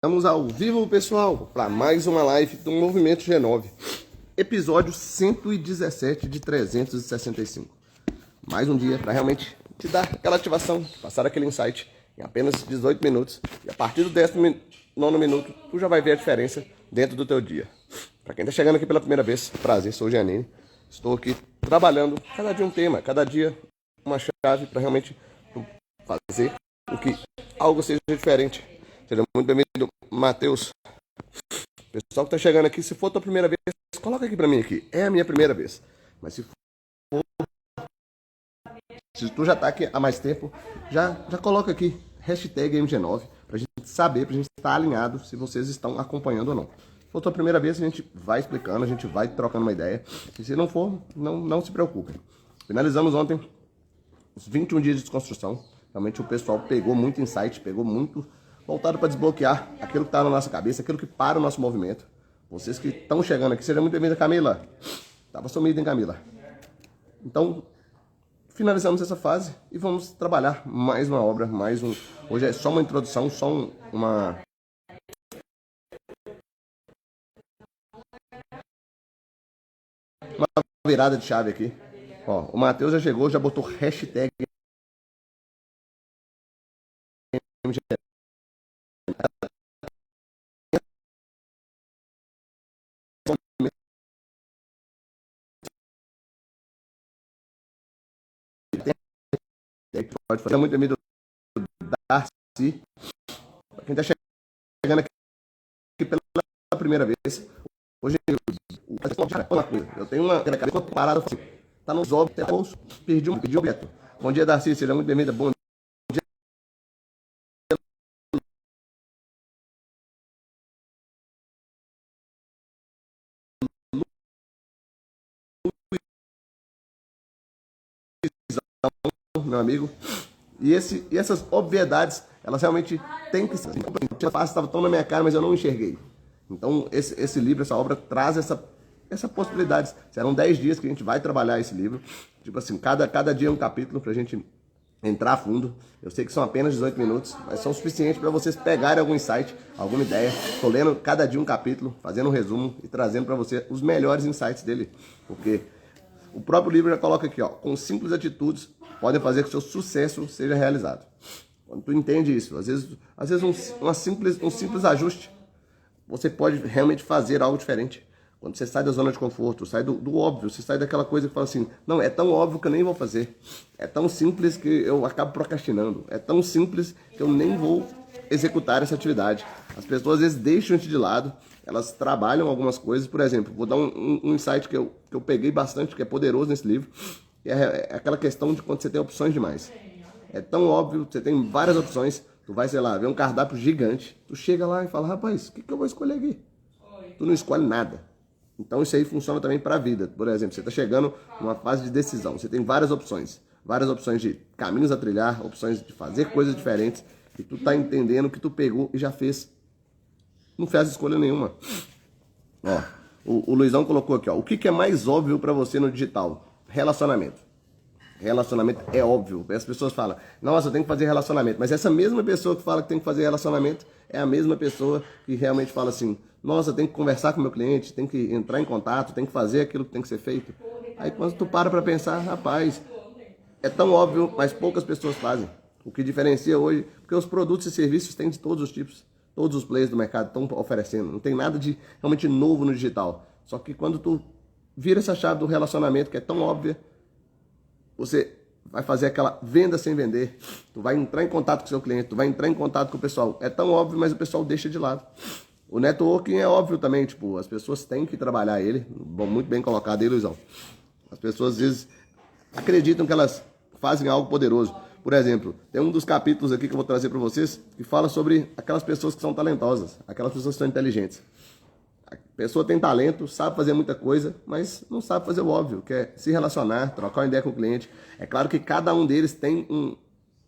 Estamos ao vivo, pessoal, para mais uma live do Movimento G9. Episódio 117 de 365. Mais um dia para realmente te dar aquela ativação, passar aquele insight em apenas 18 minutos. E a partir do 19º minuto, tu já vai ver a diferença dentro do teu dia. Para quem está chegando aqui pela primeira vez, prazer, sou o Giannini. Estou aqui trabalhando cada dia um tema, cada dia uma chave para realmente fazer com que algo seja diferente. Seja muito bem-vindo, Matheus. Pessoal que está chegando aqui, se for a tua primeira vez, coloca aqui para mim aqui. É a minha primeira vez. Mas se tu já está aqui há mais tempo, já coloca aqui hashtag MG9 para a gente saber, para a gente estar alinhado se vocês estão acompanhando ou não. Se for a tua primeira vez, a gente vai explicando, a gente vai trocando uma ideia. E se não for, não se preocupem. Finalizamos ontem os 21 dias de desconstrução. Realmente o pessoal pegou muito insight, pegou muito voltado para desbloquear aquilo que está na nossa cabeça, aquilo que para o nosso movimento. Vocês que estão chegando aqui, seja muito bem-vinda, Camila. Estava sumida, hein, Camila? Então, finalizamos essa fase e vamos trabalhar mais uma obra, Hoje é só uma introdução, só uma virada de chave aqui. Ó, o Matheus já chegou, já botou hashtag MG9. Pode fazer muito bem do Darcy. Quem está chegando aqui pela primeira vez, hoje eu tenho uma parada assim, tá nos óbitos, perdi o objeto. Bom dia, Darcy, seja muito bem-vinda. Bom dia, meu amigo. E essas obviedades, elas realmente têm que ser. A face estava tão na minha cara, mas eu não enxerguei. Então, esse livro, essa obra, traz essa possibilidade. Serão 10 dias que a gente vai trabalhar esse livro. Tipo assim, cada dia um capítulo pra gente entrar a fundo. Eu sei que são apenas 18 minutos, mas são suficientes para vocês pegarem algum insight, alguma ideia. Estou lendo cada dia um capítulo, fazendo um resumo e trazendo para você os melhores insights dele. Porque o próprio livro já coloca aqui, ó, com simples atitudes, podem fazer que o seu sucesso seja realizado. Quando tu entende isso, às vezes um simples ajuste, você pode realmente fazer algo diferente. Quando você sai da zona de conforto, sai do óbvio, você sai daquela coisa que fala assim, não, é tão óbvio que eu nem vou fazer. É tão simples que eu acabo procrastinando. É tão simples que eu nem vou executar essa atividade. As pessoas às vezes deixam isso de lado, elas trabalham algumas coisas. Por exemplo, vou dar um insight que eu peguei bastante, que é poderoso nesse livro. É aquela questão de quando você tem opções demais. É tão óbvio, você tem várias opções. Tu vai, sei lá, ver um cardápio gigante. Tu chega lá e fala, rapaz, o que eu vou escolher aqui? Tu não escolhe nada. Então isso aí funciona também para a vida. Por exemplo, você está chegando numa fase de decisão. Você tem várias opções de caminhos a trilhar, opções de fazer coisas diferentes. E tu tá entendendo que tu pegou e já fez. Não fez escolha nenhuma. Ó, o Luizão colocou aqui, ó. O que é mais óbvio para você no digital? Relacionamento. Relacionamento é óbvio. As pessoas falam, nossa, eu tenho que fazer relacionamento. Mas essa mesma pessoa que fala que tem que fazer relacionamento é a mesma pessoa que realmente fala assim, nossa, eu tenho que conversar com o meu cliente, tem que entrar em contato, tem que fazer aquilo que tem que ser feito. Aí quando tu para pensar, rapaz, é tão óbvio, mas poucas pessoas fazem. O que diferencia hoje, porque os produtos e serviços têm de todos os tipos. Todos os players do mercado estão oferecendo. Não tem nada de realmente novo no digital. Só que quando tu vira essa chave do relacionamento, que é tão óbvia, você vai fazer aquela venda sem vender, tu vai entrar em contato com o seu cliente, tu vai entrar em contato com o pessoal. É tão óbvio, mas o pessoal deixa de lado. O networking é óbvio também, tipo, as pessoas têm que trabalhar ele. Bom, muito bem colocado aí, Luizão. As pessoas às vezes acreditam que elas fazem algo poderoso. Por exemplo, tem um dos capítulos aqui que eu vou trazer para vocês que fala sobre aquelas pessoas que são talentosas, aquelas pessoas que são inteligentes. A pessoa tem talento, sabe fazer muita coisa, mas não sabe fazer o óbvio, que é se relacionar, trocar uma ideia com o cliente. É claro que cada um deles tem um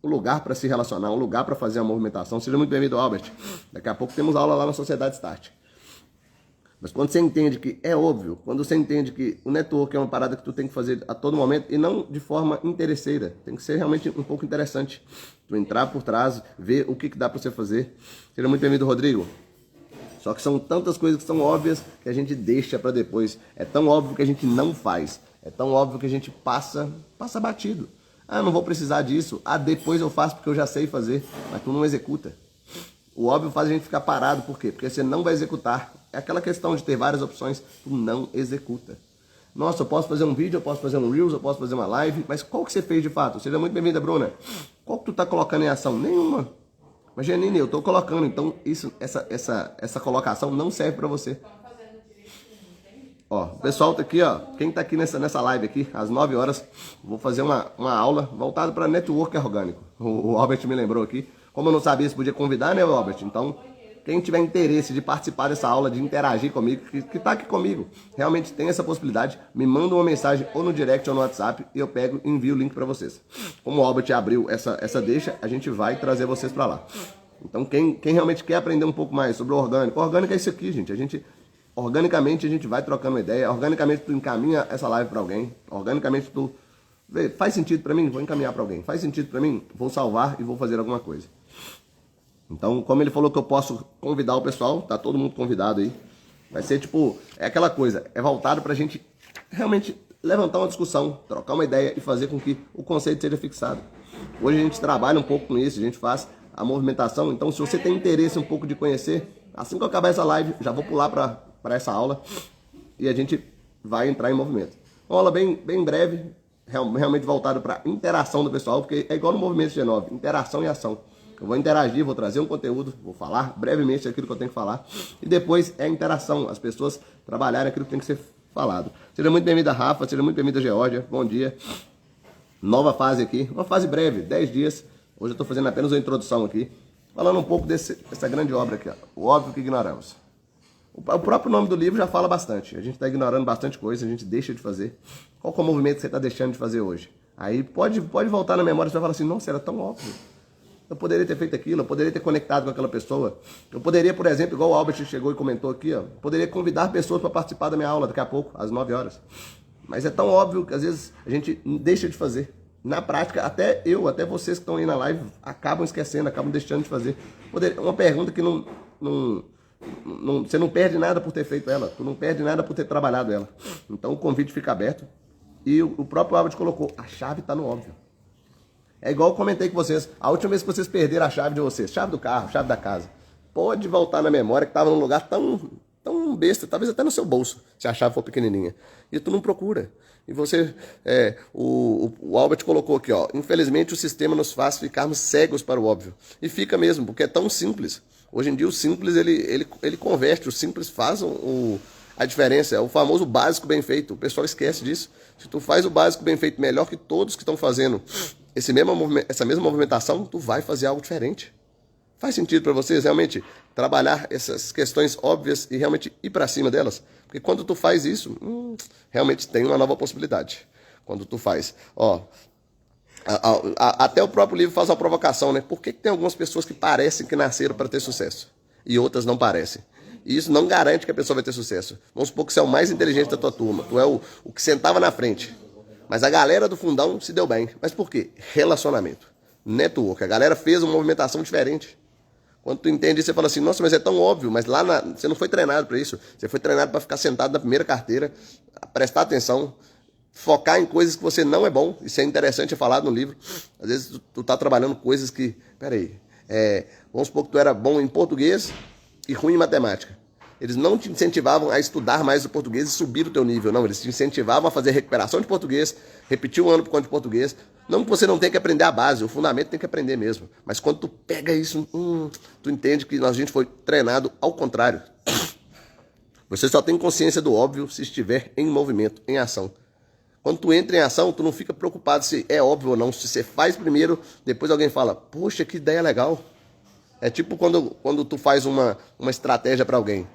lugar para se relacionar, um lugar para fazer a movimentação. Seja muito bem-vindo, Albert. Daqui a pouco temos aula lá na Sociedade Start. Mas quando você entende que é óbvio, quando você entende que o network é uma parada que tu tem que fazer a todo momento e não de forma interesseira, tem que ser realmente um pouco interessante. Tu entrar por trás, ver o que dá para você fazer. Seja muito bem-vindo, Rodrigo. Só que são tantas coisas que são óbvias que a gente deixa para depois. É tão óbvio que a gente não faz. É tão óbvio que a gente passa batido. Ah, não vou precisar disso. Ah, depois eu faço porque eu já sei fazer. Mas tu não executa. O óbvio faz a gente ficar parado. Por quê? Porque você não vai executar. É aquela questão de ter várias opções. Tu não executa. Nossa, eu posso fazer um vídeo, eu posso fazer um Reels, eu posso fazer uma live. Mas qual que você fez de fato? Seja muito bem-vinda, Bruna. Qual que tu tá colocando em ação? Nenhuma. Mas, Janine, eu tô colocando. Então, essa colocação não serve para você. Ó, o pessoal tá aqui, ó. Quem tá aqui nessa live aqui, às 9 horas, vou fazer uma aula voltada para network orgânico. O Robert me lembrou aqui. Como eu não sabia se podia convidar, né, Robert? Então, quem tiver interesse de participar dessa aula, de interagir comigo, que tá aqui comigo, realmente tem essa possibilidade, me manda uma mensagem ou no direct ou no WhatsApp e eu pego e envio o link para vocês. Como o Robert abriu essa deixa, a gente vai trazer vocês para lá. Então, quem realmente quer aprender um pouco mais sobre o orgânico, orgânico é isso aqui, gente. Organicamente a gente vai trocando uma ideia, organicamente tu encaminha essa live para alguém, organicamente tu vê, faz sentido para mim, vou encaminhar para alguém, faz sentido para mim, vou salvar e vou fazer alguma coisa. Então, como ele falou que eu posso convidar o pessoal, tá todo mundo convidado aí, vai ser tipo, é aquela coisa, é voltado pra gente realmente levantar uma discussão, trocar uma ideia e fazer com que o conceito seja fixado. Hoje a gente trabalha um pouco com isso, a gente faz a movimentação, então se você tem interesse um pouco de conhecer, assim que eu acabar essa live, já vou pular para essa aula e a gente vai entrar em movimento. Uma aula bem breve, realmente voltada para interação do pessoal, porque é igual no movimento G9, interação e ação. Eu vou interagir, vou trazer um conteúdo, vou falar brevemente aquilo que eu tenho que falar e depois é a interação, as pessoas trabalharem aquilo que tem que ser falado. Seja muito bem-vinda, Rafa, seja muito bem-vinda, Geórgia, bom dia. Nova fase aqui, uma fase breve, 10 dias. Hoje eu estou fazendo apenas uma introdução aqui, falando um pouco dessa grande obra aqui, ó, o óbvio que ignoramos. O próprio nome do livro já fala bastante. A gente está ignorando bastante coisa, a gente deixa de fazer. Qual que é o movimento que você está deixando de fazer hoje? Aí pode voltar na memória e você vai falar assim, nossa, era tão óbvio. Eu poderia ter feito aquilo, eu poderia ter conectado com aquela pessoa. Eu poderia, por exemplo, igual o Albert chegou e comentou aqui, ó, poderia convidar pessoas para participar da minha aula daqui a pouco, às 9 horas. Mas é tão óbvio que às vezes a gente deixa de fazer. Na prática, até vocês que estão aí na live, acabam esquecendo, acabam deixando de fazer. Uma pergunta que você não perde nada por ter feito ela, tu não perde nada por ter trabalhado ela. Então o convite fica aberto. E o próprio Albert colocou, a chave está no óbvio. É igual eu comentei com vocês, a última vez que vocês perderam a chave de vocês, chave do carro, chave da casa, pode voltar na memória que estava num lugar tão besta, talvez até no seu bolso, se a chave for pequenininha. E tu não procura. E você, o Albert colocou aqui, ó, infelizmente o sistema nos faz ficarmos cegos para o óbvio. E fica mesmo, porque é tão simples. Hoje em dia o simples, ele converte, o simples faz a diferença, é o famoso básico bem feito. O pessoal esquece disso. Se tu faz o básico bem feito melhor que todos que estão fazendo essa mesma movimentação, tu vai fazer algo diferente. Faz sentido para vocês realmente trabalhar essas questões óbvias e realmente ir para cima delas? Porque quando tu faz isso, realmente tem uma nova possibilidade. Quando tu faz, ó, até o próprio livro faz uma provocação, né? Por que tem algumas pessoas que parecem que nasceram para ter sucesso e outras não parecem? E isso não garante que a pessoa vai ter sucesso. Vamos supor que você é o mais inteligente da tua turma, tu é o que sentava na frente. Mas a galera do fundão se deu bem. Mas por quê? Relacionamento. Network. A galera fez uma movimentação diferente. Quando tu entende isso, você fala assim, nossa, mas é tão óbvio, mas lá você não foi treinado para isso. Você foi treinado para ficar sentado na primeira carteira, prestar atenção, focar em coisas que você não é bom. Isso é interessante, é falado no livro. Às vezes tu tá trabalhando coisas que, peraí, vamos supor que tu era bom em português e ruim em matemática. Eles não te incentivavam a estudar mais o português e subir o teu nível, não. Eles te incentivavam a fazer recuperação de português, repetir um ano por conta de português. Não que você não tenha que aprender a base, o fundamento tem que aprender mesmo. Mas quando tu pega isso, tu entende que a gente foi treinado ao contrário. Você só tem consciência do óbvio se estiver em movimento, em ação. Quando tu entra em ação, tu não fica preocupado se é óbvio ou não. Se você faz primeiro, depois alguém fala, poxa, que ideia legal. É tipo quando tu faz uma estratégia para alguém.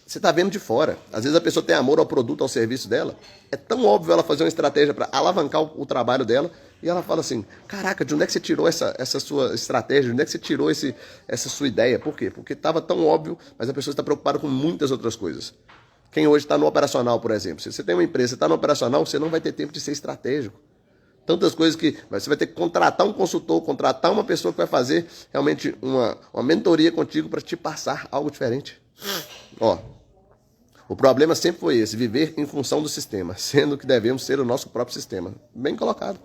Você está vendo de fora. Às vezes a pessoa tem amor ao produto, ao serviço dela. É tão óbvio ela fazer uma estratégia para alavancar o trabalho dela. E ela fala assim, caraca, de onde é que você tirou essa sua estratégia? De onde é que você tirou essa sua ideia? Por quê? Porque estava tão óbvio, mas a pessoa está preocupada com muitas outras coisas. Quem hoje está no operacional, por exemplo. Se você tem uma empresa, está no operacional, você não vai ter tempo de ser estratégico. Tantas coisas que você vai ter que contratar um consultor, contratar uma pessoa que vai fazer realmente uma mentoria contigo para te passar algo diferente. Ó, o problema sempre foi esse, viver em função do sistema, sendo que devemos ser o nosso próprio sistema. Bem colocado.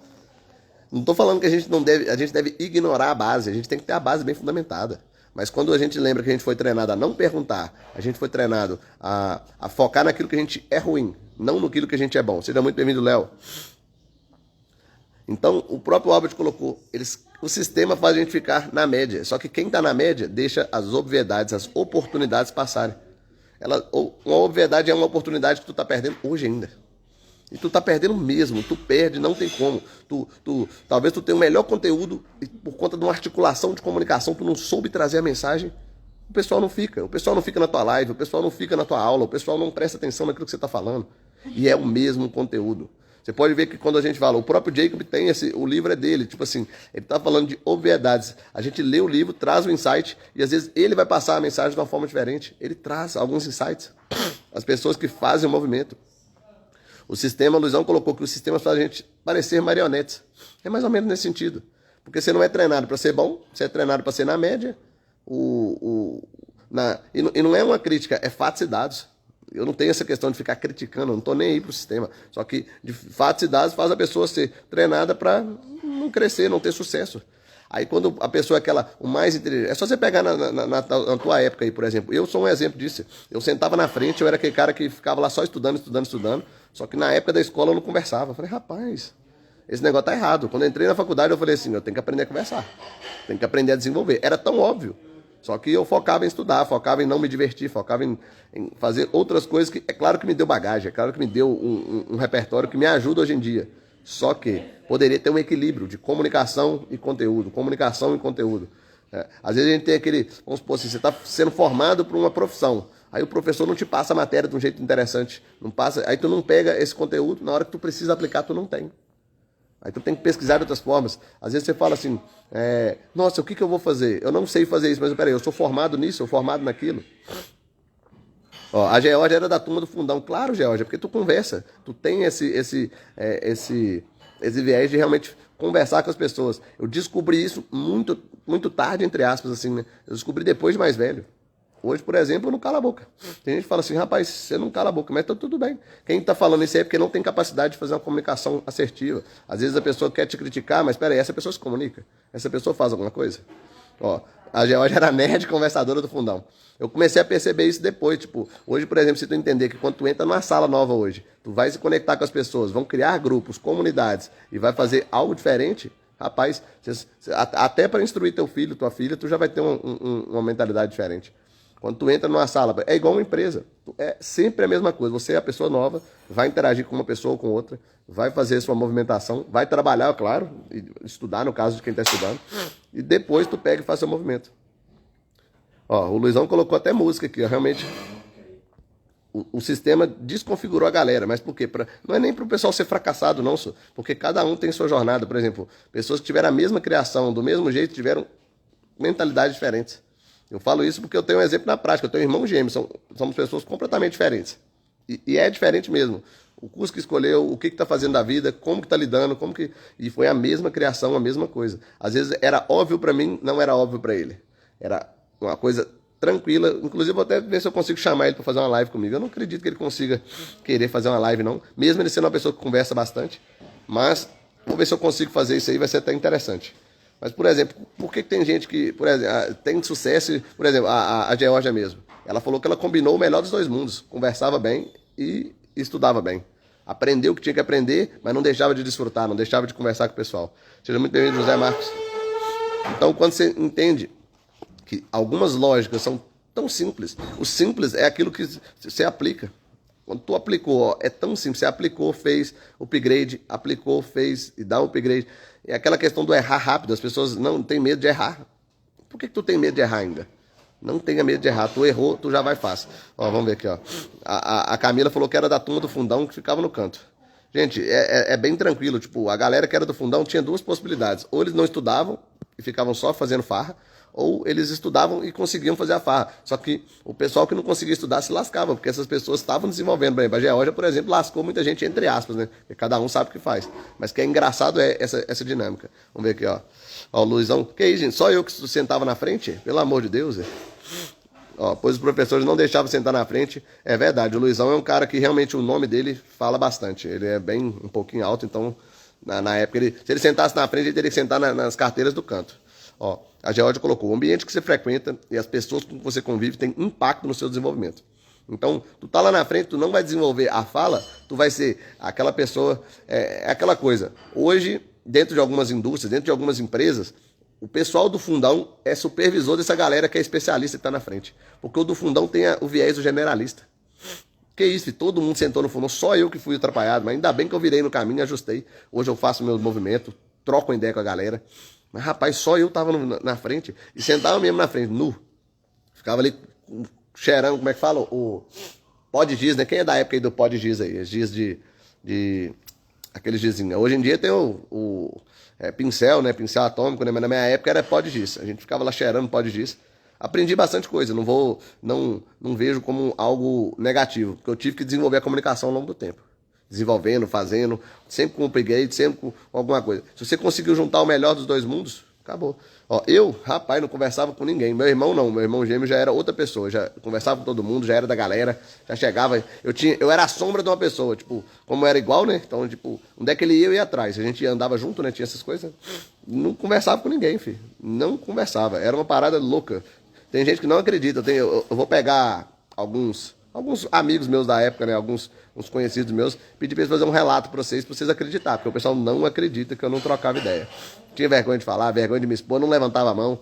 Não estou falando que a gente deve ignorar a base, a gente tem que ter a base bem fundamentada. Mas quando a gente lembra que a gente foi treinado a não perguntar, a gente foi treinado a focar naquilo que a gente é ruim, não naquilo que a gente é bom. Seja muito bem-vindo, Léo. Então, o próprio Albert colocou, o sistema faz a gente ficar na média. Só que quem está na média deixa as obviedades, as oportunidades passarem. Uma obviedade é uma oportunidade que tu está perdendo hoje ainda. E tu tá perdendo mesmo, tu perde, não tem como. Talvez tu tenha o melhor conteúdo e por conta de uma articulação de comunicação, tu não soube trazer a mensagem, o pessoal não fica. O pessoal não fica na tua live, o pessoal não fica na tua aula, o pessoal não presta atenção naquilo que você está falando. E é o mesmo conteúdo. Você pode ver que quando a gente fala, o próprio Jacob tem o livro é dele, tipo assim, ele tá falando de obviedades. A gente lê o livro, traz o insight, e às vezes ele vai passar a mensagem de uma forma diferente. Ele traz alguns insights. As pessoas que fazem o movimento. O sistema, o Luizão colocou que o sistema faz a gente parecer marionetes. É mais ou menos nesse sentido. Porque você não é treinado para ser bom, você é treinado para ser na média. E não é uma crítica, é fatos e dados. Eu não tenho essa questão de ficar criticando, eu não estou nem aí para o sistema. Só que de fatos e dados faz a pessoa ser treinada para não crescer, não ter sucesso. Aí quando a pessoa é o mais inteligente... É só você pegar na tua época aí, por exemplo. Eu sou um exemplo disso. Eu sentava na frente, eu era aquele cara que ficava lá só estudando. Só que na época da escola eu não conversava. Eu falei, rapaz, esse negócio tá errado. Quando eu entrei na faculdade eu falei assim, eu tenho que aprender a conversar. Tenho que aprender a desenvolver. Era tão óbvio. Só que eu focava em estudar, focava em não me divertir, focava em fazer outras coisas que, é claro que me deu bagagem, é claro que me deu um repertório que me ajuda hoje em dia. Só que poderia ter um equilíbrio de comunicação e conteúdo. Às vezes a gente tem vamos supor assim, você está sendo formado para uma profissão. Aí o professor não te passa a matéria de um jeito interessante. Não passa, aí tu não pega esse conteúdo, na hora que tu precisa aplicar, tu não tem. Aí tu tem que pesquisar de outras formas. Às vezes você fala assim, nossa, o que eu vou fazer? Eu não sei fazer isso, mas peraí, eu sou formado nisso, eu sou formado naquilo. Ó, a Geórgia era da turma do fundão. Claro, Geórgia, porque tu conversa. Tu tem esse viés de realmente conversar com as pessoas. Eu descobri isso muito, muito tarde, entre aspas, assim, né? Eu descobri depois de mais velho. Hoje, por exemplo, eu não calo a boca. Tem gente que fala assim, rapaz, você não cala a boca, mas tá tudo bem. Quem está falando isso aí é porque não tem capacidade de fazer uma comunicação assertiva. Às vezes a pessoa quer te criticar, mas peraí, essa pessoa se comunica? Essa pessoa faz alguma coisa? Ó, a Geórgia era nerd conversadora do fundão. Eu comecei a perceber isso depois, tipo, hoje, por exemplo, se tu entender que quando tu entra numa sala nova hoje, tu vai se conectar com as pessoas, vão criar grupos, comunidades, e vai fazer algo diferente, rapaz, até para instruir teu filho, tua filha, tu já vai ter uma mentalidade diferente. Quando tu entra numa sala, é igual uma empresa. É sempre a mesma coisa. Você é a pessoa nova, vai interagir com uma pessoa ou com outra, vai fazer sua movimentação, vai trabalhar, claro, estudar no caso de quem está estudando, e depois tu pega e faz seu movimento. Ó, o Luizão colocou até música aqui, ó, realmente. O sistema desconfigurou a galera, mas por quê? Não é nem para o pessoal ser fracassado, não, só, porque cada um tem sua jornada. Por exemplo, pessoas que tiveram a mesma criação, do mesmo jeito, tiveram mentalidades diferentes. Eu falo isso porque eu tenho um exemplo na prática. Eu tenho um irmão gêmeo, somos pessoas completamente diferentes. E é diferente mesmo. O curso que escolheu, o que está fazendo da vida, como que está lidando, e foi a mesma criação, a mesma coisa. Às vezes era óbvio para mim, não era óbvio para ele. Era uma coisa tranquila. Inclusive vou até ver se eu consigo chamar ele para fazer uma live comigo. Eu não acredito que ele consiga querer fazer uma live, não. Mesmo ele sendo uma pessoa que conversa bastante. Mas vou ver se eu consigo fazer isso aí, vai ser até interessante. Mas, por exemplo, por que tem gente que, por exemplo, tem sucesso, por exemplo, a Geórgia mesmo. Ela falou que ela combinou o melhor dos dois mundos. Conversava bem e estudava bem. Aprendeu o que tinha que aprender, mas não deixava de desfrutar, não deixava de conversar com o pessoal. Seja muito bem-vindo, José Marcos. Então, quando você entende que algumas lógicas são tão simples, o simples é aquilo que você aplica. Quando tu aplicou, ó, é tão simples, você aplicou, fez upgrade, aplicou, fez e dá um upgrade. É aquela questão do errar rápido, as pessoas não têm medo de errar. Por que tu tem medo de errar ainda? Não tenha medo de errar, tu errou, tu já vai fácil. Ó, vamos ver aqui, ó. A Camila falou que era da turma do fundão que ficava no canto. Gente, é bem tranquilo, tipo, a galera que era do fundão tinha duas possibilidades. Ou eles não estudavam e ficavam só fazendo farra, ou eles estudavam e conseguiam fazer a farra. Só que o pessoal que não conseguia estudar se lascava, porque essas pessoas estavam desenvolvendo bem. A Geórgia, por exemplo, lascou muita gente, entre aspas, né? Porque cada um sabe o que faz. Mas que é engraçado é essa dinâmica. Vamos ver aqui, ó. Ó, o Luizão. Que aí, gente? Só eu que sentava na frente? Pelo amor de Deus, Ó, pois os professores não deixavam sentar na frente. É verdade, o Luizão é um cara que realmente o nome dele fala bastante. Ele é bem um pouquinho alto, então na época, se ele sentasse na frente, ele teria que sentar nas carteiras do canto. Ó, a Georgia colocou, o ambiente que você frequenta e as pessoas com que você convive tem impacto no seu desenvolvimento. Então, tu tá lá na frente, tu não vai desenvolver a fala, tu vai ser aquela pessoa, é aquela coisa. Hoje, dentro de algumas indústrias, dentro de algumas empresas, o pessoal do fundão é supervisor dessa galera que é especialista que tá na frente. Porque o do fundão tem o viés do generalista. Que isso, todo mundo sentou no fundão, só eu que fui atrapalhado, mas ainda bem que eu virei no caminho e ajustei. Hoje eu faço meu movimento, troco uma ideia com a galera. Mas rapaz, só eu tava na frente e sentava mesmo na frente, nu. Ficava ali cheirando, como é que fala? O pó de giz, né? Quem é da época aí do pó de giz aí? Giz de aquele gizinho. Hoje em dia tem o pincel, né? Pincel atômico, né? Mas na minha época era pó de giz. A gente ficava lá cheirando pó de giz. Aprendi bastante coisa, não vejo como algo negativo, porque eu tive que desenvolver a comunicação ao longo do tempo. Desenvolvendo, fazendo, sempre com upgrade, sempre com alguma coisa. Se você conseguiu juntar o melhor dos dois mundos, acabou. Ó, rapaz, não conversava com ninguém. Meu irmão não, meu irmão gêmeo já era outra pessoa, já conversava com todo mundo, já era da galera, já chegava. Eu era a sombra de uma pessoa, tipo, como era igual, né? Então, tipo, onde é que ele ia, eu ia atrás. A gente andava junto, né? Tinha essas coisas. Não conversava com ninguém, filho. Não conversava. Era uma parada louca. Tem gente que não acredita. Eu vou pegar alguns amigos meus da época, né? Uns conhecidos meus, pedir pra eles fazerem um relato pra vocês acreditarem, porque o pessoal não acredita que eu não trocava ideia. Tinha vergonha de falar, vergonha de me expor, não levantava a mão.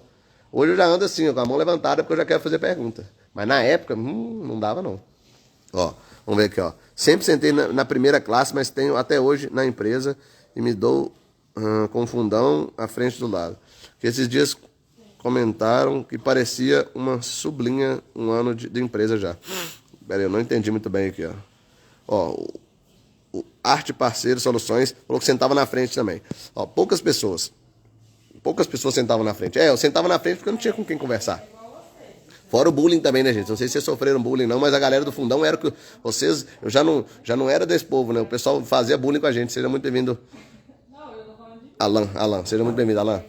Hoje eu já ando assim, com a mão levantada, porque eu já quero fazer pergunta. Mas na época, não dava não. Ó, vamos ver aqui, ó. Sempre sentei na primeira classe, mas tenho até hoje na empresa e me dou com o fundão à frente do lado. Que esses dias comentaram que parecia uma sublinha um ano de empresa já. Pera aí, eu não entendi muito bem aqui, ó. Ó, o Arte Parceiro Soluções falou que sentava na frente também. Ó, poucas pessoas sentavam na frente. Eu sentava na frente porque eu não tinha com quem conversar. Fora o bullying também, né, gente? Não sei se vocês sofreram bullying não, mas a galera do fundão era que vocês... Eu já não era desse povo, né? O pessoal fazia bullying com a gente. Seja muito bem-vindo. Alan, seja muito bem-vindo, Alan.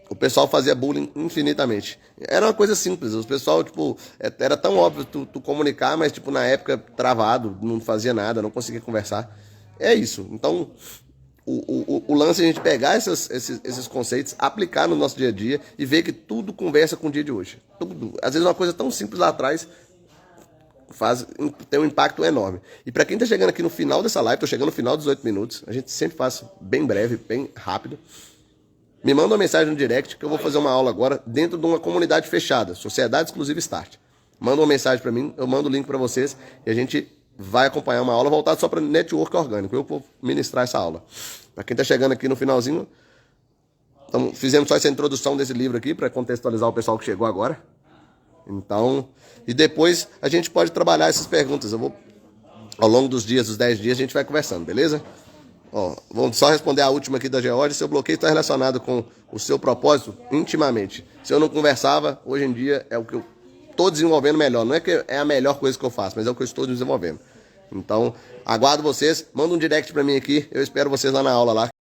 O pessoal fazia bullying infinitamente. Era uma coisa simples. O pessoal, tipo, era tão óbvio tu comunicar, mas, tipo, na época, travado, não fazia nada, não conseguia conversar. É isso. Então, o lance é a gente pegar esses conceitos, aplicar no nosso dia a dia e ver que tudo conversa com o dia de hoje. Tudo. Às vezes uma coisa tão simples lá atrás tem um impacto enorme. E para quem tá chegando aqui no final dessa live, tô chegando no final dos 8 minutos, a gente sempre faz bem breve, bem rápido. Me manda uma mensagem no direct que eu vou fazer uma aula agora dentro de uma comunidade fechada, Sociedade Exclusiva Start. Manda uma mensagem para mim, eu mando o link para vocês e a gente vai acompanhar uma aula voltada só para network orgânico. Eu vou ministrar essa aula. Para quem está chegando aqui no finalzinho, então, fizemos só essa introdução desse livro aqui para contextualizar o pessoal que chegou agora. Então, e depois a gente pode trabalhar essas perguntas. Ao longo dos dias, dos 10 dias, a gente vai conversando, beleza? Ó, vamos só responder a última aqui da Georgia. Seu bloqueio está relacionado com o seu propósito intimamente. Se eu não conversava, hoje em dia é o que eu estou desenvolvendo melhor. Não é que é a melhor coisa que eu faço, mas é o que eu estou desenvolvendo. Então, aguardo vocês. Manda um direct para mim aqui. Eu espero vocês lá na aula lá.